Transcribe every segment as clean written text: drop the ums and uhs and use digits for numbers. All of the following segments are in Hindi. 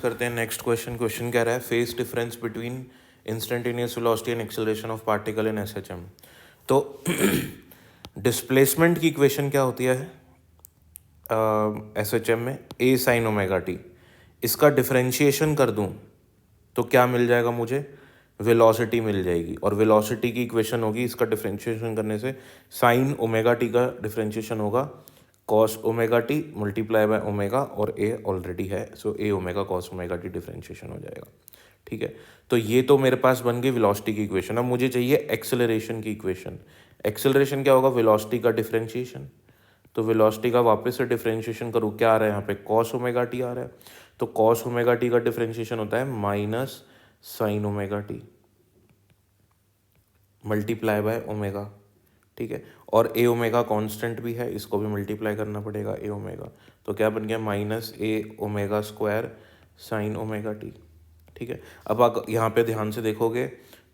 करते हैं नेक्स्ट क्वेश्चन। क्वेश्चन कह रहा है phase difference between instantaneous velocity and acceleration of particle in SHM. तो डिस्प्लेसमेंट की इक्वेशन क्या होती है एसएचएम में? ए साइन ओमेगा टी। इसका डिफरेंशिएशन कर दूं तो क्या मिल जाएगा मुझे? वेलोसिटी मिल जाएगी। और वेलोसिटी की इक्वेशन होगी, इसका डिफरेंशिएशन करने से साइन ओमेगा टी का डिफरेंशिएशन होगा cos omega t multiply by omega, और ए ऑलरेडी है, so A omega cos omega t differentiation हो जाएगा। ठीक है, तो ये तो मेरे पास बन गई वेलोसिटी की इक्वेशन। अब मुझे चाहिए एक्सेलरेशन की इक्वेशन। एक्सेलरेशन क्या होगा? वेलोसिटी का डिफरेंशिएशन। तो वेलोसिटी का वापस से डिफरेंशिएशन करूँ, क्या आ रहा है यहाँ पे? कॉस ओमेगा टी आ रहा है। तो कॉस ओमेगा टी का डिफरेंशिएशन होता है minus sign omega t multiply by omega. ठीक है, और ए ओमेगा कॉन्स्टेंट भी है, इसको भी मल्टीप्लाई करना पड़ेगा ए ओमेगा। तो क्या बन गया? Minus A omega square sine omega t. ठीक है, अब आप यहाँ पे ध्यान से देखोगे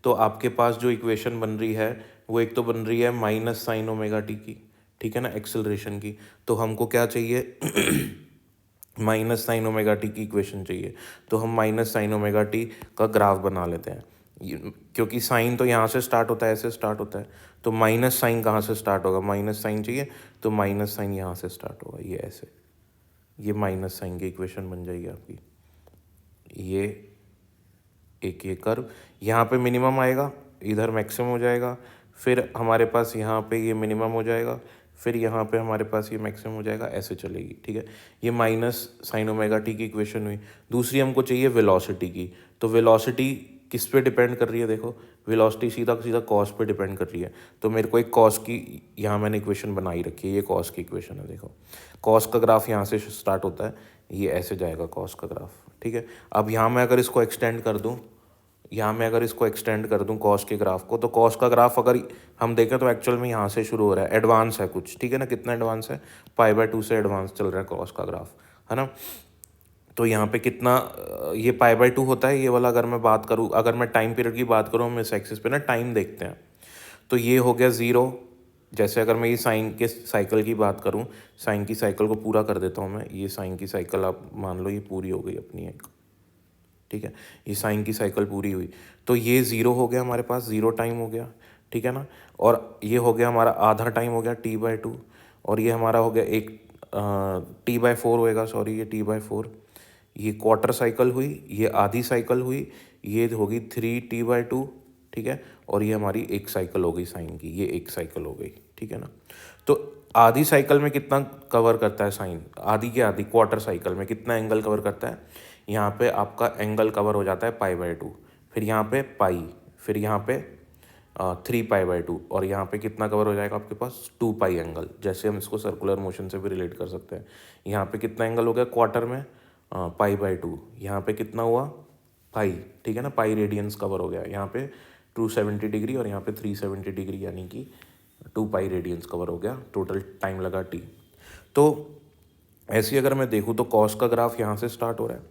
तो आपके पास जो इक्वेशन बन रही है वो एक तो बन रही है माइनस साइन ओमेगा टी की, ठीक है ना, एक्सेलरेशन की। तो हमको क्या चाहिए? माइनस साइन ओमेगा टी की इक्वेशन चाहिए। तो हम माइनस साइन ओमेगा टी का ग्राफ बना लेते हैं, क्योंकि साइन तो यहाँ से स्टार्ट होता है, ऐसे स्टार्ट होता है। तो माइनस साइन कहाँ से स्टार्ट होगा? माइनस साइन चाहिए, तो माइनस साइन यहाँ से स्टार्ट होगा, ये ऐसे। ये माइनस साइन की इक्वेशन बन जाएगी आपकी। ये एक ये कर्व यहाँ पे मिनिमम आएगा, इधर मैक्सिमम हो जाएगा, फिर हमारे पास यहाँ पे ये मिनिमम हो जाएगा, फिर यहाँ पे हमारे पास ये मैक्सिमम हो जाएगा, ऐसे चलेगी। ठीक है, ये माइनस साइन ओमेगा टी की इक्वेशन हुई। दूसरी हमको चाहिए वेलोसिटी की। तो वेलोसिटी किस पे डिपेंड कर रही है? देखो, वेलोसिटी सीधा सीधा कॉस पे डिपेंड कर रही है। तो मेरे को एक कॉस की यहाँ मैंने इक्वेशन बनाई रखी है, ये कॉस की इक्वेशन है। देखो, कॉस का ग्राफ यहाँ से स्टार्ट होता है, ये ऐसे जाएगा कॉस का ग्राफ। ठीक है, अब यहाँ मैं अगर इसको एक्सटेंड कर दूँ, कॉस के ग्राफ को, तो कॉस का ग्राफ अगर हम देखें तो एक्चुअल में यहाँ से शुरू हो रहा है, एडवांस है कुछ, ठीक है ना। कितना एडवांस है? π/2 से एडवांस चल रहा है कॉस का ग्राफ, है ना। तो यहाँ पे कितना ये π/2 होता है, ये वाला अगर मैं बात करूँ, अगर मैं टाइम पीरियड की बात करूँ, हम इस एक्सिस पे ना टाइम देखते हैं, तो ये हो गया 0। जैसे अगर मैं ये साइन के साइकिल की बात करूँ, साइन की साइकिल को पूरा कर देता हूँ मैं, ये साइन की साइकिल आप मान लो ये पूरी हो गई अपनी एक। ठीक है, ये साइन की साइकिल पूरी हुई, तो ये 0 हो गया हमारे पास, 0 टाइम हो गया, ठीक है ना। और ये हो गया हमारा आधा टाइम हो गया t/2, और ये हमारा हो गया एक t/4 होएगा, सॉरी, ये t/4। ये क्वार्टर साइकिल हुई, ये आधी साइकिल हुई, ये होगी 3t/2, ठीक है। और ये हमारी एक साइकिल हो गई साइन की, ये एक साइकिल हो गई, ठीक है ना। तो आधी साइकिल में कितना कवर करता है साइन? आधी के आधी क्वार्टर साइकिल में कितना एंगल कवर करता है? यहाँ पे आपका एंगल कवर हो जाता है π/2, फिर यहाँ पे पाई, फिर यहाँ पे 3π/2, और यहाँ पे कितना कवर हो जाएगा आपके पास? 2π एंगल। जैसे हम इसको सर्कुलर मोशन से भी रिलेट कर सकते हैं। यहाँ पे कितना एंगल हो गया क्वार्टर में? π/2। यहाँ पे कितना हुआ? पाई, ठीक है ना, पाई रेडियंस कवर हो गया। यहाँ पे 270 डिग्री और यहाँ पे 370 डिग्री, यानी कि 2π रेडियंस कवर हो गया। टोटल टाइम लगा t। तो ऐसे अगर मैं देखूँ तो कॉस का ग्राफ यहाँ से स्टार्ट हो रहा है।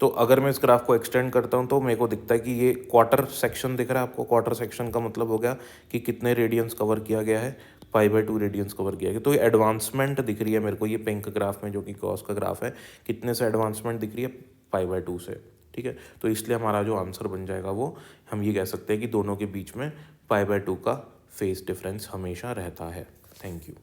तो अगर मैं इस ग्राफ को एक्सटेंड करता हूँ तो मेरे को दिखता है कि ये क्वार्टर सेक्शन दिख रहा है आपको। क्वार्टर सेक्शन का मतलब हो गया कि कितने रेडियंस कवर किया गया है? π/2 रेडियंस कवर किया गया। तो ये एडवांसमेंट दिख रही है मेरे को, ये पिंक ग्राफ में जो कि कॉस का ग्राफ है, कितने से एडवांसमेंट दिख रही है? π/2 से, ठीक है। तो इसलिए हमारा जो आंसर बन जाएगा वो हम ये कह सकते हैं कि दोनों के बीच में π/2 का फेस डिफरेंस हमेशा रहता है। Thank you.